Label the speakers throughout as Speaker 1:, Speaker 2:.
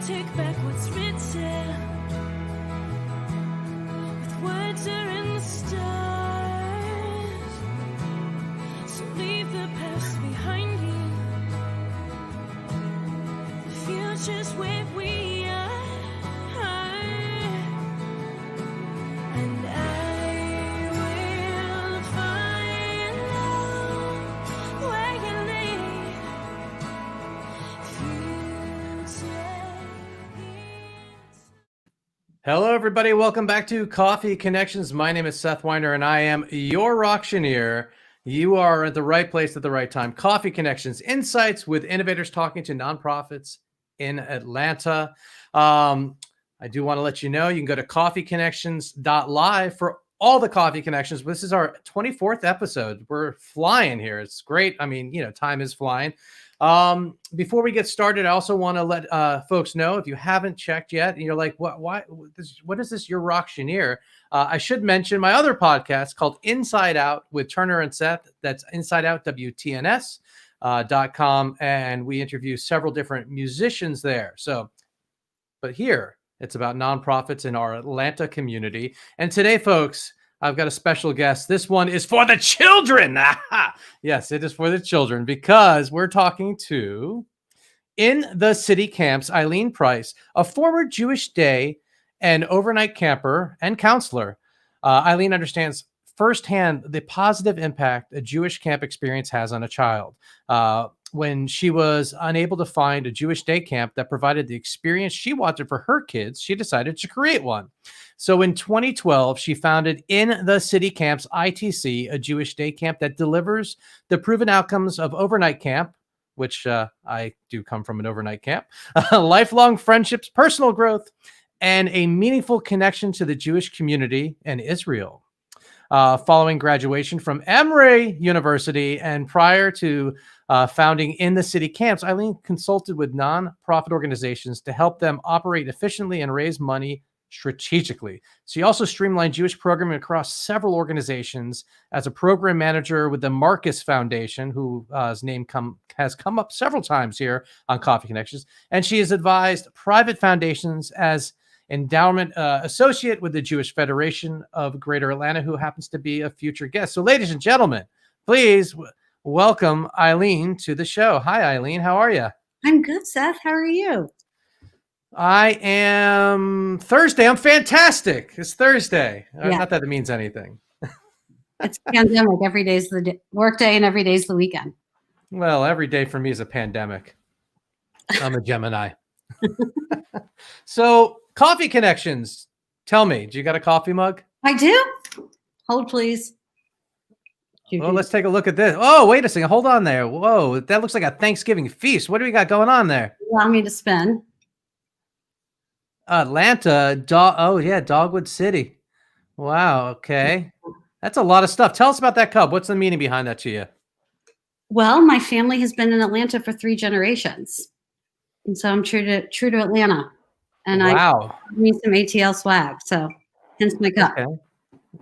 Speaker 1: can't take back what's written, with words are in the stars. So leave the past behind you. The future's where we are. And I will find out where you lead.
Speaker 2: Hello, everybody. Welcome back to Coffee Connections. My name is Seth Weiner, and I am your auctioneer. You are at the right place at the right time. Coffee Connections, insights with innovators talking to nonprofits in Atlanta. I do want to let you know you can go to coffeeconnections.live for all the Coffee Connections. This is our 24th episode. We're flying here. It's great. I mean, time is flying. Before we get started, I also want to let folks know, if you haven't checked yet and you're like, what is this? Your auctioneer? I should mention my other podcast called Inside Out with Turner and Seth. That's InsideOutWTNS.com. And we interview several different musicians there. But here it's about nonprofits in our Atlanta community. And today, folks, I've got a special guest. This one is for the children. Yes, it is for the children, because we're talking to In the City Camps, Eileen Price, a former Jewish day and overnight camper and counselor. Eileen understands firsthand the positive impact a Jewish camp experience has on a child. When she was unable to find a Jewish day camp that provided the experience she wanted for her kids, she decided to create one. So in 2012, she founded In the City Camps, ITC, a Jewish day camp that delivers the proven outcomes of overnight camp, which I do come from an overnight camp, lifelong friendships, personal growth, and a meaningful connection to the Jewish community and Israel. Following graduation from Emory University and prior to founding In the City Camps, Eileen consulted with nonprofit organizations to help them operate efficiently and raise money strategically. She also streamlined Jewish programming across several organizations as a program manager with the Marcus Foundation, whose name has come up several times here on Coffee Connections. And she has advised private foundations as endowment associate with the Jewish Federation of Greater Atlanta, who happens to be a future guest. So ladies and gentlemen, please welcome Eileen to the show. Hi, Eileen. How are you?
Speaker 3: I'm good, Seth. How are you?
Speaker 2: I am Thursday. I'm fantastic. It's Thursday.
Speaker 3: Yeah.
Speaker 2: Not that it means anything.
Speaker 3: It's pandemic. Every day's the work day and every day's the weekend.
Speaker 2: Well, every day for me is a pandemic. I'm a Gemini. So Coffee Connections. Tell me, do you got a coffee mug?
Speaker 3: I do. Hold, please.
Speaker 2: Well, let's take a look at this. Oh, wait a second. Hold on there. Whoa, that looks like a Thanksgiving feast. What do we got going on there?
Speaker 3: Allow me to spin.
Speaker 2: Atlanta. Dogwood City. Wow. Okay. That's a lot of stuff. Tell us about that cup. What's the meaning behind that to you?
Speaker 3: Well, my family has been in Atlanta for 3 generations. And so I'm true to Atlanta. And
Speaker 2: wow.
Speaker 3: I need some ATL swag. So hence my cup.
Speaker 2: Okay.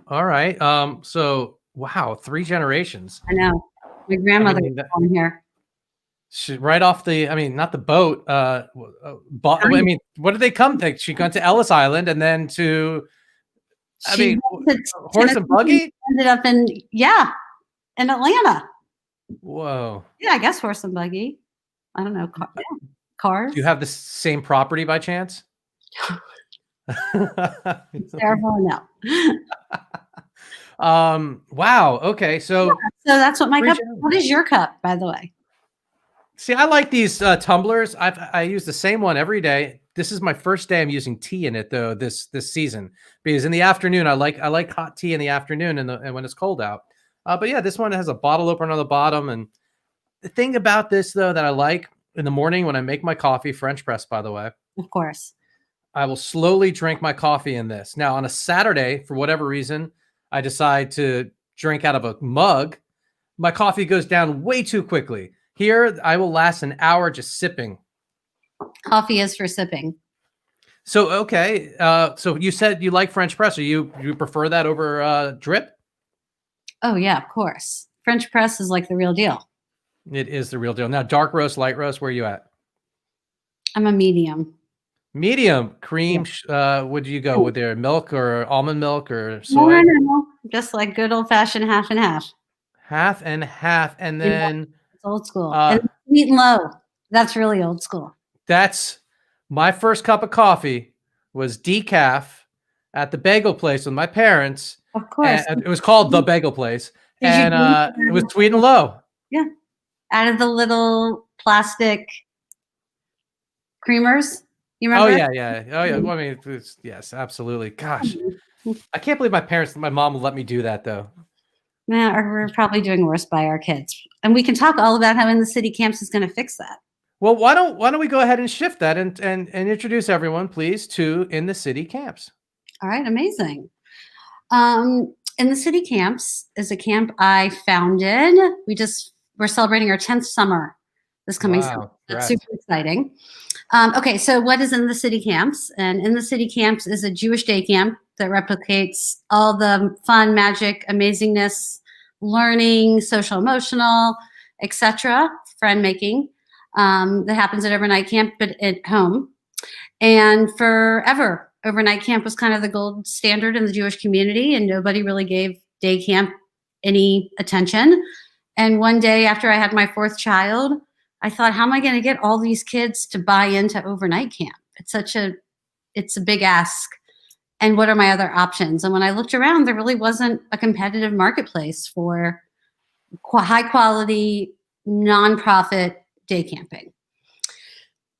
Speaker 2: All right. So wow, 3 generations.
Speaker 3: I know. My grandmother was born here.
Speaker 2: Right off not the boat. What did they come to? She went to Ellis Island and then to horse and buggy?
Speaker 3: Ended up in Atlanta.
Speaker 2: Whoa.
Speaker 3: Yeah, I guess horse and buggy. I don't know. Cars.
Speaker 2: Do you have the same property by chance?
Speaker 3: Terrible, no.
Speaker 2: Wow. Okay. So
Speaker 3: that's what my cup. What is your cup, by the way?
Speaker 2: See, I like these tumblers. I use the same one every day. This is my first day I'm using tea in it though this season, because in the afternoon I like hot tea in the afternoon and when it's cold out. But yeah, this one has a bottle opener on the bottom. And the thing about this though that I like in the morning when I make my coffee, French press, by the way.
Speaker 3: Of course.
Speaker 2: I will slowly drink my coffee in this. Now on a Saturday, for whatever reason, I decide to drink out of a mug. My coffee goes down way too quickly. Here, I will last an hour just sipping.
Speaker 3: Coffee is for sipping.
Speaker 2: So, okay. So you said you like French press. Or you prefer that over drip?
Speaker 3: Oh, yeah, of course. French press is like the real deal.
Speaker 2: It is the real deal. Now, dark roast, light roast, where are you at?
Speaker 3: I'm a medium.
Speaker 2: Medium cream. Would you go with their milk or almond milk or
Speaker 3: No,
Speaker 2: soy?
Speaker 3: no, just like good old-fashioned half and half.
Speaker 2: Half and half, and
Speaker 3: Yeah,
Speaker 2: then
Speaker 3: it's old school.
Speaker 2: uh,
Speaker 3: And sweet and low, that's really old school.
Speaker 2: that's my first cup of coffee was decaf at the bagel place with my parents,
Speaker 3: Of course.
Speaker 2: and it was called the Bagel Place,
Speaker 3: Did you
Speaker 2: and
Speaker 3: drink
Speaker 2: it was sweet and low.
Speaker 3: Yeah, out of the little plastic creamers, you
Speaker 2: Oh
Speaker 3: remember?
Speaker 2: yeah. Oh yeah. Well, I mean, yes, absolutely. Gosh, I can't believe my mom will let me do that though.
Speaker 3: Yeah, or we're probably doing worse by our kids. And we can talk all about how In the City Camps is gonna fix that.
Speaker 2: Well, why don't we go ahead and shift that and introduce everyone, please, to In the City Camps.
Speaker 3: All right, amazing. In the City Camps is a camp I founded. We're celebrating our 10th summer this coming summer.
Speaker 2: Wow,
Speaker 3: That's
Speaker 2: congrats.
Speaker 3: super exciting. Okay, so what is In the City Camps? And In the City Camps is a Jewish day camp that replicates all the fun, magic, amazingness, learning, social, emotional, etc., friend making that happens at overnight camp, but at home. And forever, overnight camp was kind of the gold standard in the Jewish community, and nobody really gave day camp any attention. And one day after I had my fourth child, I thought, how am I going to get all these kids to buy into overnight camp? It's a big ask. And what are my other options? And when I looked around, there really wasn't a competitive marketplace for high quality, nonprofit day camping.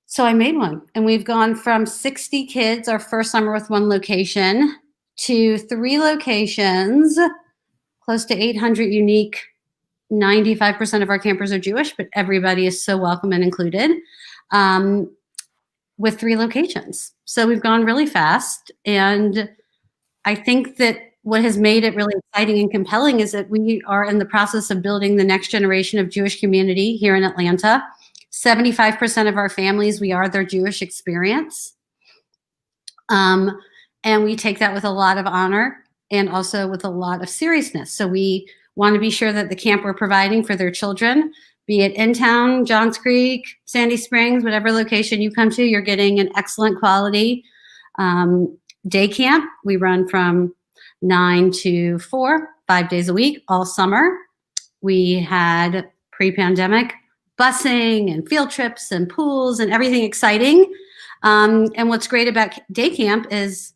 Speaker 3: So I made one, and we've gone from 60 kids our first summer with one location to 3 locations, close to 800 unique. 95% of our campers are Jewish, but everybody is so welcome and included, with 3 locations. So we've gone really fast. And I think that what has made it really exciting and compelling is that we are in the process of building the next generation of Jewish community here in Atlanta. 75% of our families, we are their Jewish experience. And we take that with a lot of honor and also with a lot of seriousness. So we want to be sure that the camp we're providing for their children, be it in town, Johns Creek, Sandy Springs, whatever location you come to, you're getting an excellent quality day camp. We run from 9 to 4, 5 days a week, all summer. We had pre-pandemic busing and field trips and pools and everything exciting. And what's great about day camp is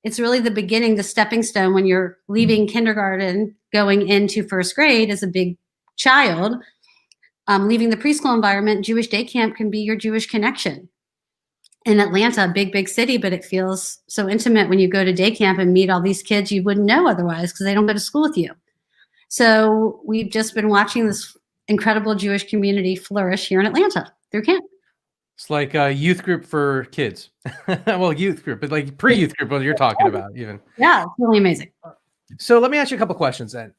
Speaker 3: it's really the beginning, the stepping stone when you're leaving kindergarten, going into first grade as a big child. Leaving the preschool environment, Jewish day camp can be your Jewish connection. In Atlanta, a big, big city, but it feels so intimate when you go to day camp and meet all these kids you wouldn't know otherwise because they don't go to school with you. So we've just been watching this incredible Jewish community flourish here in Atlanta through camp.
Speaker 2: It's like a youth group for kids. Well, youth group, but like pre-youth group, what you're talking about even.
Speaker 3: Yeah, it's really amazing.
Speaker 2: So let me ask you a couple questions then.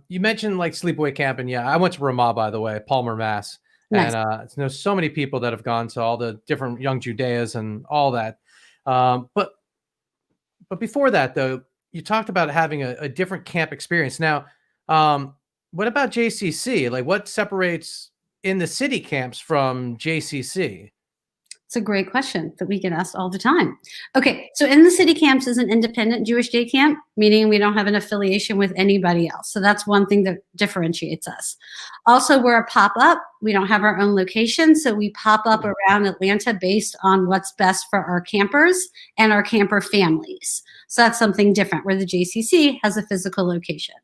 Speaker 2: You mentioned like sleepaway camp, and yeah, I went to Ramah, by the way, Palmer, Mass.
Speaker 3: Nice.
Speaker 2: And know so many people that have gone to all the different young Judeas and all that. But before that, though, you talked about having a different camp experience. Now, what about JCC? Like, what separates In the City camps from JCC?
Speaker 3: It's a great question that we get asked all the time. Okay, so In the City Camps is an independent Jewish day camp, meaning we don't have an affiliation with anybody else. So that's one thing that differentiates us. Also, we're a pop-up. We don't have our own location, so we pop up around Atlanta based on what's best for our campers and our camper families. So that's something different, where the JCC has a physical location.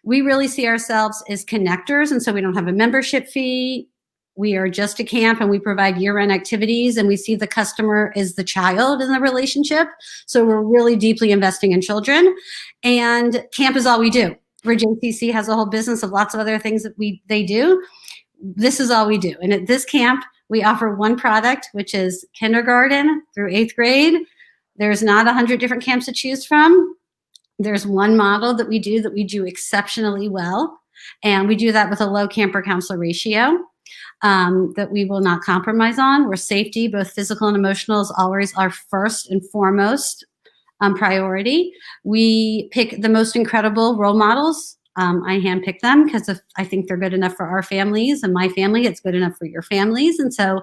Speaker 3: We really see ourselves as connectors, and so we don't have a membership fee. We are just a camp, and we provide year-round activities, and we see the customer as the child in the relationship. So we're really deeply investing in children, and camp is all we do. Where JCC has a whole business of lots of other things that they do. This is all we do. And at this camp, we offer one product, which is kindergarten through 8th grade. There's not 100 different camps to choose from. There's one model that we do exceptionally well, and we do that with a low camper counselor ratio. That we will not compromise on, where safety, both physical and emotional, is always our first and foremost priority. We pick the most incredible role models. I handpick them because I think they're good enough for our families and my family. It's good enough for your families. And so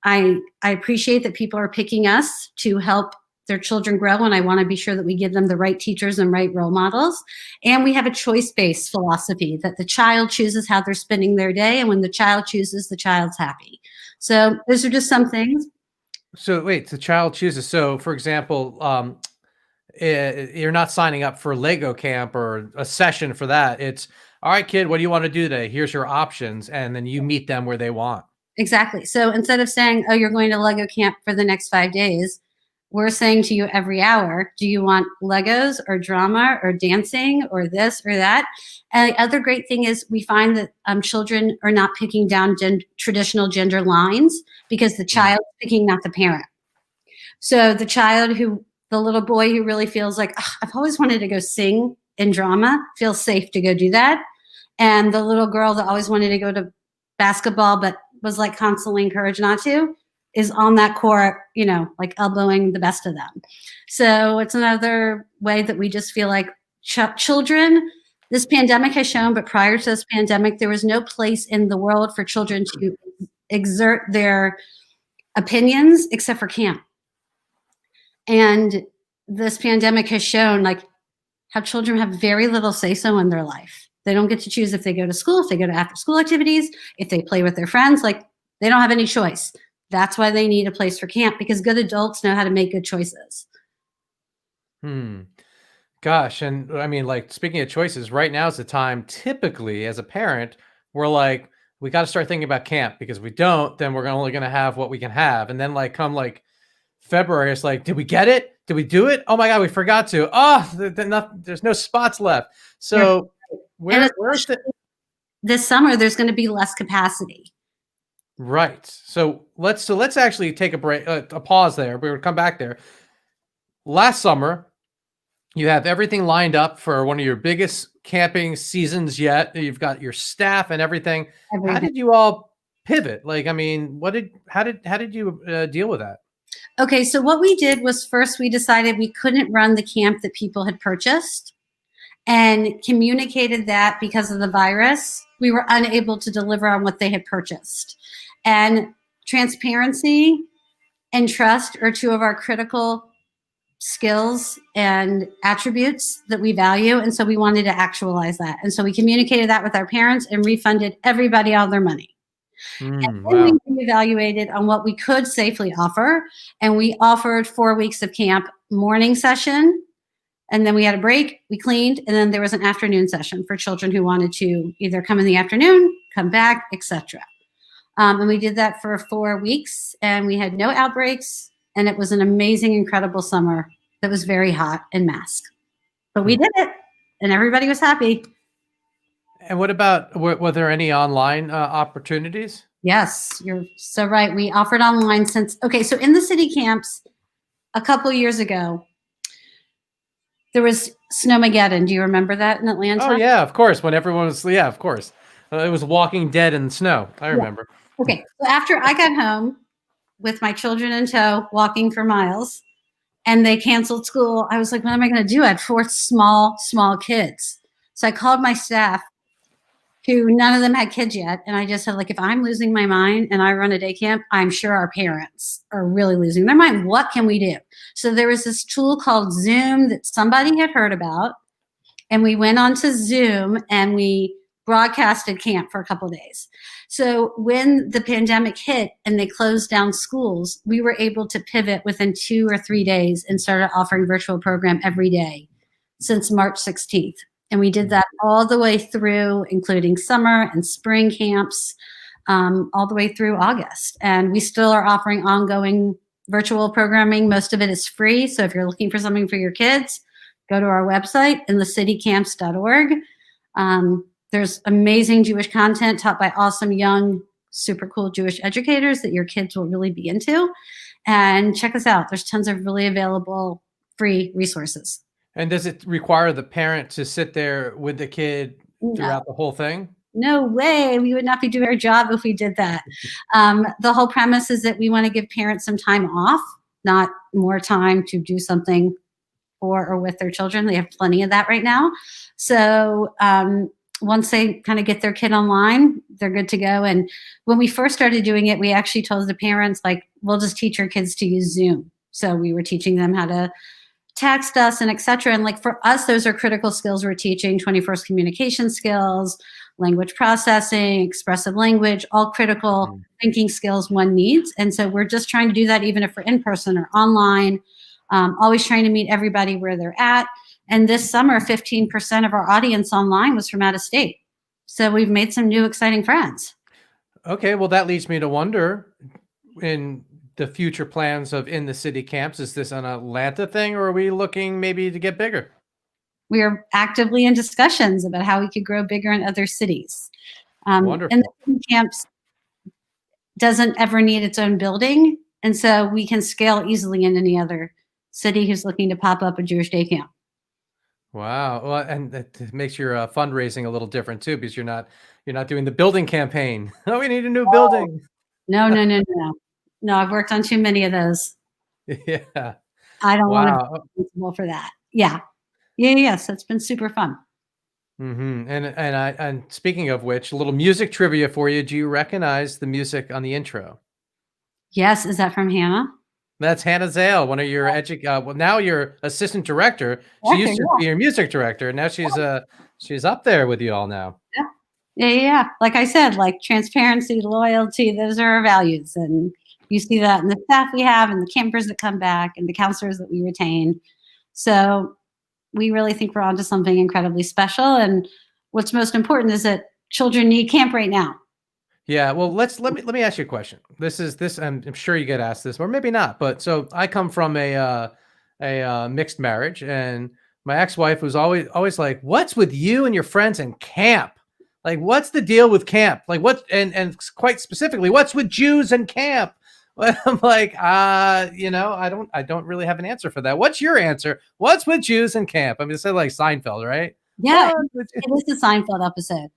Speaker 3: I appreciate that people are picking us to help their children grow, and I want to be sure that we give them the right teachers and right role models. And we have a choice-based philosophy that the child chooses how they're spending their day, and when the child chooses, the child's happy. So those are just some things.
Speaker 2: So wait, the child chooses. So for example, you're not signing up for Lego camp or a session for that. It's all right, kid, what do you want to do today? Here's your options. And then you meet them where they want.
Speaker 3: Exactly. So instead of saying, oh, you're going to Lego camp for the next 5 days, we're saying to you every hour, do you want Legos or drama or dancing or this or that? And the other great thing is we find that children are not picking down traditional gender lines because the child is picking, not the parent. So the little boy who really feels like, oh, I've always wanted to go sing in drama, feels safe to go do that. And the little girl that always wanted to go to basketball but was like constantly encouraged not to, is on that court, like elbowing the best of them. So it's another way that we just feel like children, this pandemic has shown, but prior to this pandemic, there was no place in the world for children to exert their opinions except for camp. And this pandemic has shown like how children have very little say-so in their life. They don't get to choose if they go to school, if they go to after-school activities, if they play with their friends, like they don't have any choice. That's why they need a place for camp, because good adults know how to make good choices.
Speaker 2: Gosh. And I mean, like, speaking of choices, right now is the time, typically as a parent, we're like, we got to start thinking about camp, because if we don't, then we're only going to have what we can have. And then come February, it's like, did we get it? Did we do it? Oh my God, we forgot to. Oh, there's no spots left. So
Speaker 3: this summer, there's going to be less capacity.
Speaker 2: Right. So let's actually take a break, a pause there. We're going to come back there. Last summer, you have everything lined up for one of your biggest camping seasons yet. You've got your staff and everything. How did you all pivot? Like, I mean, how did you deal with that?
Speaker 3: Okay. So what we did was, first we decided we couldn't run the camp that people had purchased, and communicated that because of the virus, we were unable to deliver on what they had purchased. And transparency and trust are two of our critical skills and attributes that we value. And so we wanted to actualize that. And so we communicated that with our parents and refunded everybody all their money. And then
Speaker 2: Wow.
Speaker 3: we evaluated on what we could safely offer. And we offered 4 weeks of camp, morning session, and then we had a break, we cleaned, and then there was an afternoon session for children who wanted to either come in the afternoon, come back, etc. And we did that for 4 weeks, and we had no outbreaks, and it was an amazing, incredible summer that was very hot and masked. But we did it, and everybody was happy.
Speaker 2: And what about, were there any online opportunities?
Speaker 3: Yes, you're so right. We offered online so in the city camps a couple years ago, there was Snowmageddon. Do you remember that in Atlanta?
Speaker 2: Oh yeah, of course. When everyone was, yeah, of course. It was Walking Dead in the snow. I remember.
Speaker 3: Okay. So after I got home with my children in tow, walking for miles, and they canceled school, I was like, what am I going to do? I had 4 small kids. So I called my staff, who none of them had kids yet. And I just said, like, if I'm losing my mind and I run a day camp, I'm sure our parents are really losing their mind. What can we do? So there was this tool called Zoom that somebody had heard about. And we went on to Zoom and we broadcasted camp for a couple of days. So when the pandemic hit and they closed down schools, we were able to pivot within 2 or 3 days and started offering virtual program every day since March 16th. And we did that all the way through, including summer and spring camps, all the way through August. And we still are offering ongoing virtual programming. Most of it is free. So if you're looking for something for your kids, go to our website, inthecitycamps.org. There's amazing Jewish content taught by awesome, young, super cool Jewish educators that your kids will really be into. And check us out. There's tons of really available free resources.
Speaker 2: And does it require the parent to sit there with the kid throughout the whole thing?
Speaker 3: No way. We would not be doing our job if we did that. The whole premise is that we want to give parents some time off, not more time to do something for or with their children. They have plenty of that right now. So once they kind of get their kid online, they're good to go. And when we first started doing it, we actually told the parents, like, we'll just teach our kids to use Zoom. So we were teaching them how to text us and et cetera. And like for us, those are critical skills we're teaching: 21st communication skills, language processing, expressive language, all critical thinking skills one needs. And so we're just trying to do that even if we're in person or online, always trying to meet everybody where they're at. And this summer, 15% of our audience online was from out of state. So we've made some new exciting friends.
Speaker 2: Okay, well, that leads me to wonder, in the future plans of in the city camps, is this an Atlanta thing, or are we looking maybe to get bigger?
Speaker 3: We are actively in discussions about how we could grow bigger in other cities.
Speaker 2: Wonderful.
Speaker 3: And the city camps doesn't ever need its own building. And so we can scale easily in any other city who's looking to pop up a Jewish day camp.
Speaker 2: Wow. Well, and that makes your fundraising a little different too, because you're not doing the building campaign. Oh, we need a new building.
Speaker 3: No. No, I've worked on too many of those.
Speaker 2: Yeah.
Speaker 3: I don't want to
Speaker 2: Wow.
Speaker 3: be responsible for that. Yeah. Yes, it's been super fun.
Speaker 2: And speaking of which, a little music trivia for you. Do you recognize the music on the intro?
Speaker 3: Yes, is that from Hannah?
Speaker 2: That's Hannah Zale, one of your well, now you're assistant director. She used to be your music director, and now she's up there with you all now.
Speaker 3: Yeah. Like I said, like transparency, loyalty, those are our values. And you see that in the staff we have and the campers that come back and the counselors that we retain. So we really think we're onto something incredibly special. And what's most important is that children need camp right now.
Speaker 2: Yeah, well, let me ask you a question. I'm sure you get asked this, or maybe not. But so I come from a mixed marriage, and my ex-wife was always like, "What's with you and your friends and camp? Like, what's the deal with camp? Like, what?" And quite specifically, what's with Jews and camp? Well, I'm like, I don't really have an answer for that. What's your answer? What's with Jews and camp? I mean, it's like Seinfeld, right?
Speaker 3: Yeah, it is a Seinfeld episode.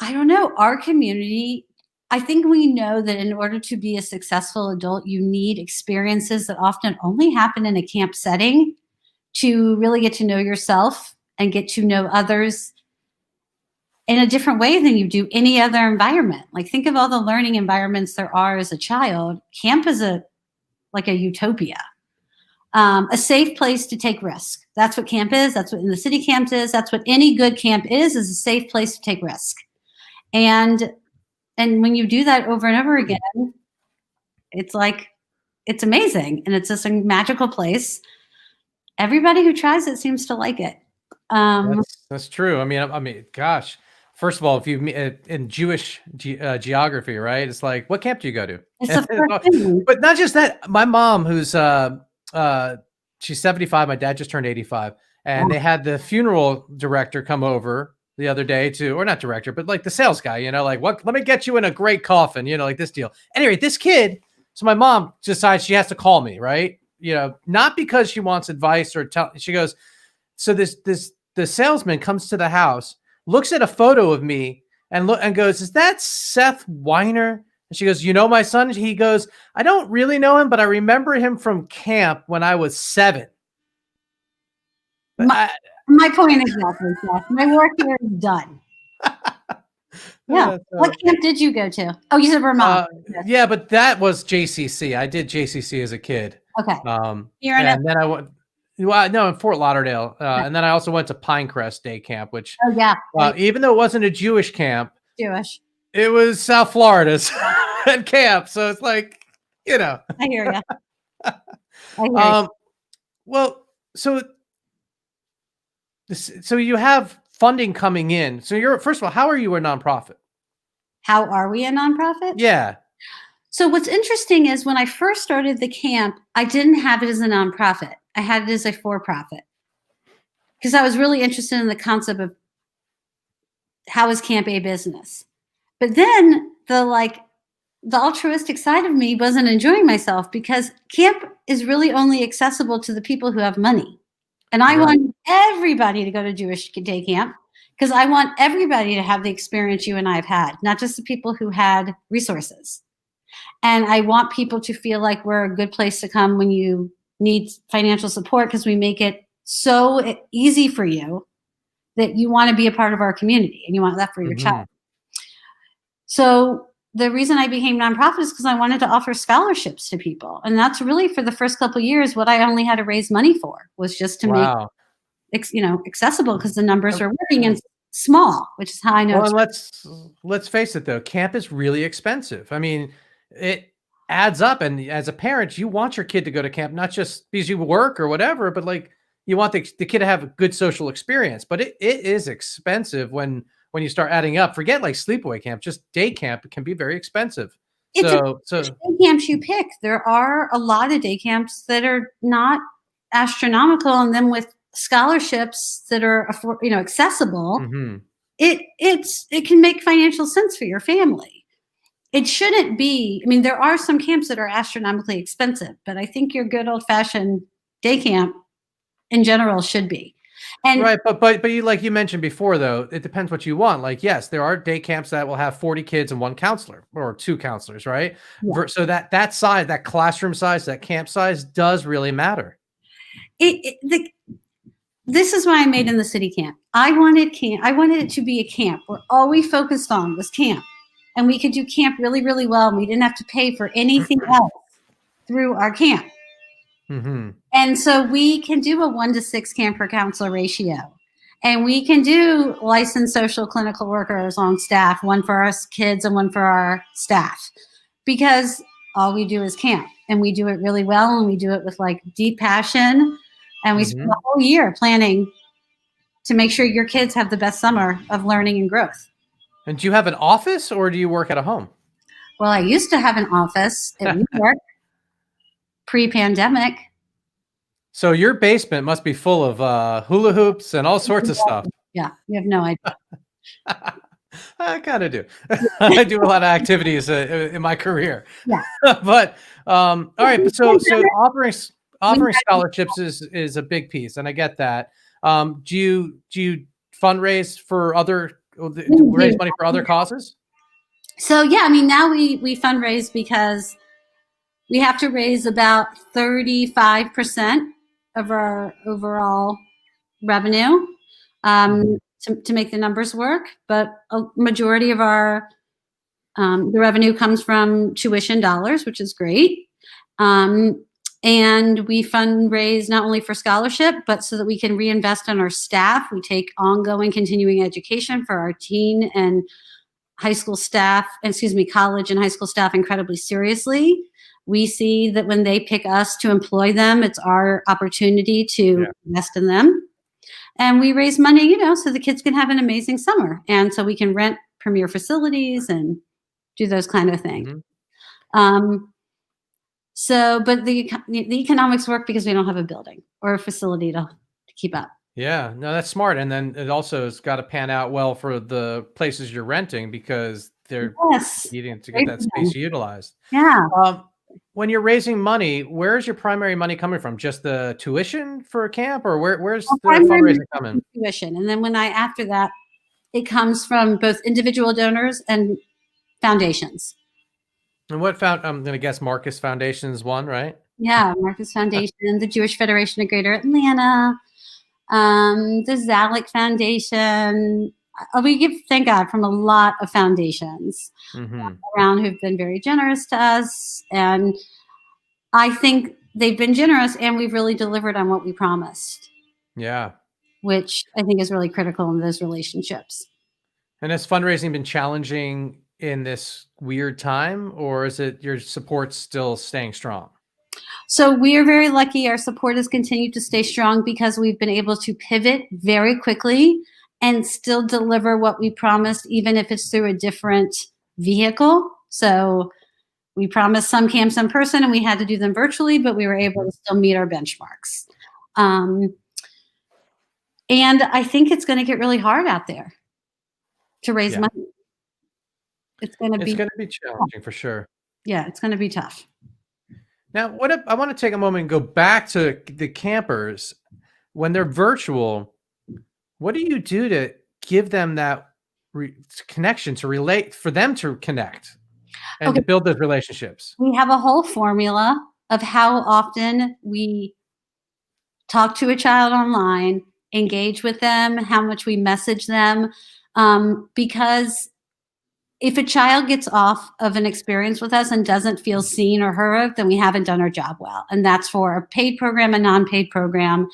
Speaker 3: I don't know. Our community, I think we know that in order to be a successful adult, you need experiences that often only happen in a camp setting to really get to know yourself and get to know others in a different way than you do any other environment. Like, think of all the learning environments there are as a child. Camp is like a utopia. A safe place to take risk. That's what camp is. That's what in the city camps is. That's what any good camp is a safe place to take risk. And when you do that over and over again, it's amazing. And it's just a magical place. Everybody who tries it seems to like it.
Speaker 2: That's true. I mean, gosh, first of all, if you in Jewish geography, right? It's like, what camp do you go to?
Speaker 3: It's the first thing.
Speaker 2: But not just that. My mom, who's she's 75. My dad just turned 85, and they had the funeral director come over the other day or not director, but like the sales guy, like, what, let me get you in a great coffin, like this deal. Anyway, this kid, so my mom decides she has to call me, right? Not because she wants advice or she goes, so the salesman comes to the house, looks at a photo of me and goes, is that Seth Weiner? And she goes, you know my son? He goes, I don't really know him, but I remember him from camp when I was 7.
Speaker 3: My point exactly, Seth. My work here is done. Yeah. What camp did you go to? Oh, you said Vermont.
Speaker 2: Yeah, but that was JCC. I did JCC as a kid.
Speaker 3: Okay.
Speaker 2: And then I went. Well, no, in Fort Lauderdale, and then I also went to Pinecrest Day Camp, which, even though it wasn't a Jewish camp, it was South Florida's camp. So it's like,
Speaker 3: I hear you.
Speaker 2: Well, so you have funding coming in. So first of all, how are you a nonprofit?
Speaker 3: How are we a nonprofit?
Speaker 2: Yeah.
Speaker 3: So what's interesting is when I first started the camp, I didn't have it as a nonprofit. I had it as a for-profit because I was really interested in the concept of how is camp a business. But then the altruistic side of me wasn't enjoying myself because camp is really only accessible to the people who have money. And I want everybody to go to Jewish day camp because I want everybody to have the experience you and I have had, not just the people who had resources. And I want people to feel like we're a good place to come when you need financial support because we make it so easy for you that you want to be a part of our community and you want that for your
Speaker 2: Mhm.
Speaker 3: child. So the reason I became nonprofit is because I wanted to offer scholarships to people. And that's really for the first couple of years what I only had to raise money for, was just to make
Speaker 2: Wow.
Speaker 3: accessible, because the numbers
Speaker 2: Um,
Speaker 3: are working and small, which is how I know
Speaker 2: Well,
Speaker 3: it's
Speaker 2: and let's face it though, camp is really expensive. I mean, it adds up, and as a parent, you want your kid to go to camp, not just because you work or whatever, but like you want the kid to have a good social experience. But it is expensive when you start adding up. Forget like sleepaway camp, just day camp can be very expensive.
Speaker 3: it's a
Speaker 2: So
Speaker 3: day camps you pick. There are a lot of day camps that are not astronomical, and then with scholarships that are accessible,
Speaker 2: mhm.
Speaker 3: it can make financial sense for your family. It shouldn't be. I mean, there are some camps that are astronomically expensive, but I think your good old fashioned day camp in general should be. And
Speaker 2: Right, but you like you mentioned before though, it depends what you want. Like, yes, there are day camps that will have 40 kids and one counselor or two counselors, right?
Speaker 3: yeah,
Speaker 2: So that size, that classroom size, that camp size does really matter.
Speaker 3: this is why I made in the city camp. I wanted camp. I wanted it to be a camp where all we focused on was camp, and we could do camp really, really well. And we didn't have to pay for anything else through our camp.
Speaker 2: Hmm.
Speaker 3: And so we can do a 1-to-6 camp per counselor ratio. And we can do licensed social clinical workers on staff, one for our kids and one for our staff, because all we do is camp, and we do it really well, and we do it with like deep passion. And we spend
Speaker 2: Hmm.
Speaker 3: the whole year planning to make sure your kids have the best summer of learning and growth.
Speaker 2: And do you have an office or do you work at a home?
Speaker 3: Well, I used to have an office at WeWork pre-pandemic.
Speaker 2: So your basement must be full of hula hoops and all sorts of stuff.
Speaker 3: Yeah, you have no idea.
Speaker 2: I kind of do. I do a lot of activities in my career.
Speaker 3: Yeah.
Speaker 2: But all right. But so offering scholarships is a big piece, and I get that. Do you fundraise for raise money for other causes?
Speaker 3: So yeah, I mean, now we fundraise because we have to raise about 35% of our overall revenue to make the numbers work. But a majority of our the revenue comes from tuition dollars, which is great. And we fundraise not only for scholarship, but so that we can reinvest in our staff. We take ongoing continuing education for our teen and high school staff, college and high school staff incredibly seriously. We see that when they pick us to employ them, it's our opportunity to invest in them. And we raise money, so the kids can have an amazing summer. And so we can rent premier facilities and do those kind of things.
Speaker 2: Mhm.
Speaker 3: But the economics work because we don't have a building or a facility to keep up.
Speaker 2: Yeah, no, that's smart. And then it also has got to pan out well for the places you're renting because they're
Speaker 3: Yes.
Speaker 2: needing to get that space utilized.
Speaker 3: Yeah.
Speaker 2: When you're raising money, where's your primary money coming from? Just the tuition for a camp, or where's the fundraising coming?
Speaker 3: Tuition. And then after that, it comes from both individual donors and foundations.
Speaker 2: And I'm going to guess Marcus Foundation is one, right?
Speaker 3: Yeah, Marcus Foundation, the Jewish Federation of Greater Atlanta, the Zalek Foundation. We thank God, from a lot of foundations around who've been very generous to us. And I think they've been generous, and we've really delivered on what we promised.
Speaker 2: Yeah.
Speaker 3: Which I think is really critical in those relationships.
Speaker 2: And has fundraising been challenging in this weird time, or is it your support still staying strong?
Speaker 3: So we are very lucky. Our support has continued to stay strong because we've been able to pivot very quickly and still deliver what we promised, even if it's through a different vehicle. So we promised some camps in person and we had to do them virtually, but we were able to still meet our benchmarks. And I think it's going to get really hard out there to raise money. It's going to be
Speaker 2: challenging for sure.
Speaker 3: Yeah, it's going to be tough.
Speaker 2: Now, I want to take a moment and go back to the campers when they're virtual. What do you do to give them that connection to relate, for them to connect and to build those relationships?
Speaker 3: We have a whole formula of how often we talk to a child online engage with them, how much we message them, because if a child gets off of an experience with us and doesn't feel seen or heard, then we haven't done our job well. And that's for a paid program, a non-paid program.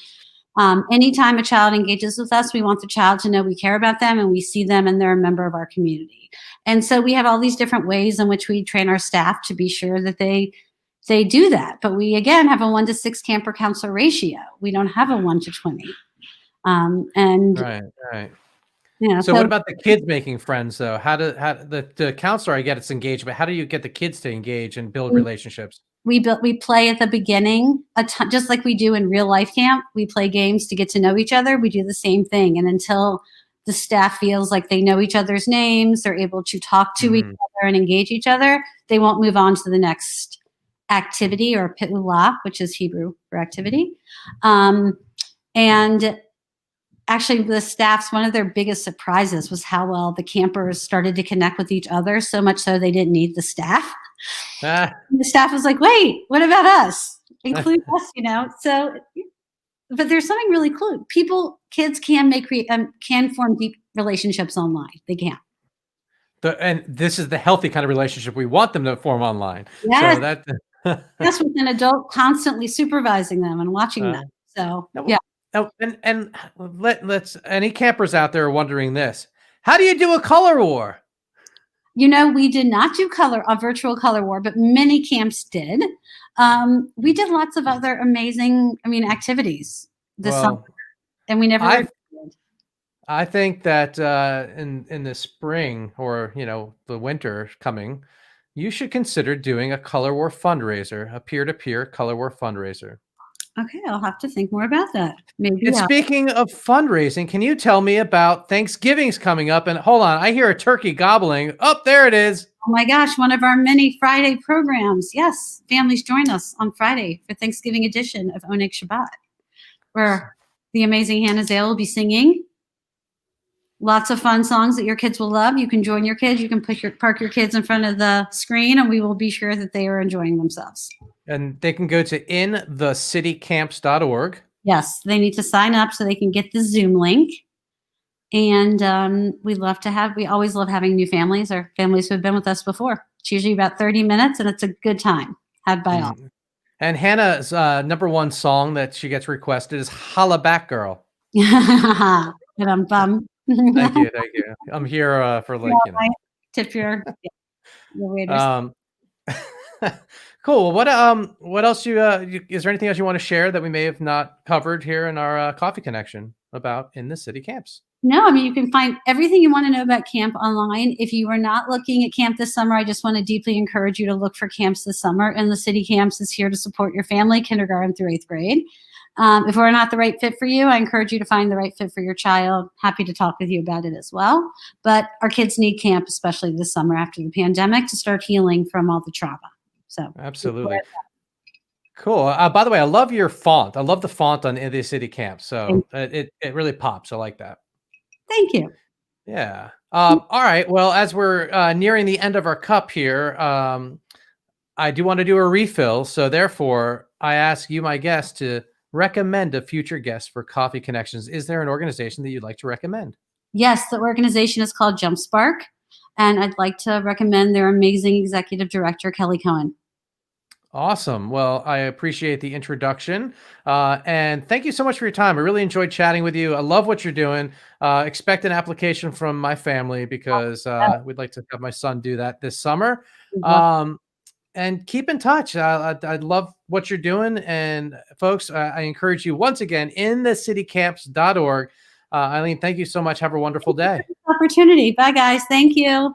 Speaker 3: Anytime a child engages with us, we want the child to know we care about them and we see them and they're a member of our community. And so we have all these different ways in which we train our staff to be sure that they do that. But we, again, have a 1-to-6 camper counselor ratio. We don't have a 1-to-20. And
Speaker 2: right.
Speaker 3: Yeah.
Speaker 2: So what about the kids making friends though? How the counselor, I get it's engaged, but how do you get the kids to engage and build relationships?
Speaker 3: We play at the beginning, just like we do in real life camp. We play games to get to know each other. We do the same thing. And until the staff feels like they know each other's names, they're able to talk to each other and engage each other, they won't move on to the next activity, or pi'ula, which is Hebrew for activity. And actually, the staff's one of their biggest surprises was how well the campers started to connect with each other, so much so they didn't need the staff. The staff was like, wait, what about us? Include us, So, but there's something really cool. Kids can can form deep relationships online. They can.
Speaker 2: And this is the healthy kind of relationship we want them to form online.
Speaker 3: Yes.
Speaker 2: So that
Speaker 3: yes, with an adult constantly supervising them and watching them. So yeah.
Speaker 2: Oh, and let's any campers out there wondering this: how do you do a color war?
Speaker 3: We did not do a virtual color war, but many camps did. We did lots of other amazing, activities this summer, and we never.
Speaker 2: I think that in the spring or the winter coming, you should consider doing a color war fundraiser, a peer-to-peer color war fundraiser.
Speaker 3: Okay, I'll have to think more about that. Maybe.
Speaker 2: And speaking of fundraising, can you tell me about Thanksgiving's coming up? And hold on, I hear a turkey gobbling. Oh, there it is.
Speaker 3: Oh my gosh, one of our many Friday programs. Yes, families join us on Friday for Thanksgiving edition of Oneg Shabbat, where the amazing Hannah Zale will be singing lots of fun songs that your kids will love. You can join your kids. You can park your kids in front of the screen, and we will be sure that they are enjoying themselves.
Speaker 2: And they can go to inthecitycamps.org.
Speaker 3: Yes, they need to sign up so they can get the Zoom link. And we always love having new families or families who have been with us before. It's usually about 30 minutes, and it's a good time had by all.
Speaker 2: And Hannah's number one song that she gets requested is Holla Back Girl.
Speaker 3: Thank
Speaker 2: you. I'm here for
Speaker 3: tip your waiters.
Speaker 2: Cool. What else is there anything else you want to share that we may have not covered here in our Coffee Connection about in the city camps?
Speaker 3: No, you can find everything you want to know about camp online. If you are not looking at camp this summer, I just want to deeply encourage you to look for camps this summer. And the city camps is here to support your family, kindergarten through 8th grade. If we're not the right fit for you, I encourage you to find the right fit for your child. Happy to talk with you about it as well. But our kids need camp, especially this summer after the pandemic, to start healing from all the trauma. So
Speaker 2: absolutely. Cool. By the way, I love your font. I love the font on the city camp. So it really pops. I like that.
Speaker 3: Thank you.
Speaker 2: Yeah. All right. Well, as we're nearing the end of our cup here, I do want to do a refill. So therefore, I ask you, my guest, to recommend a future guest for Coffee Connections. Is there an organization that you'd like to recommend?
Speaker 3: Yes, the organization is called Jump Spark, and I'd like to recommend their amazing executive director, Kelly Cohen.
Speaker 2: Awesome. Well, I appreciate the introduction. And thank you so much for your time. I really enjoyed chatting with you. I love what you're doing. Expect an application from my family because we'd like to have my son do that this summer. And keep in touch. I love what you're doing. And folks, I encourage you once again, inthecitycamps.org. Eileen, thank you so much. Have a wonderful day.
Speaker 3: Opportunity. Bye, guys. Thank you.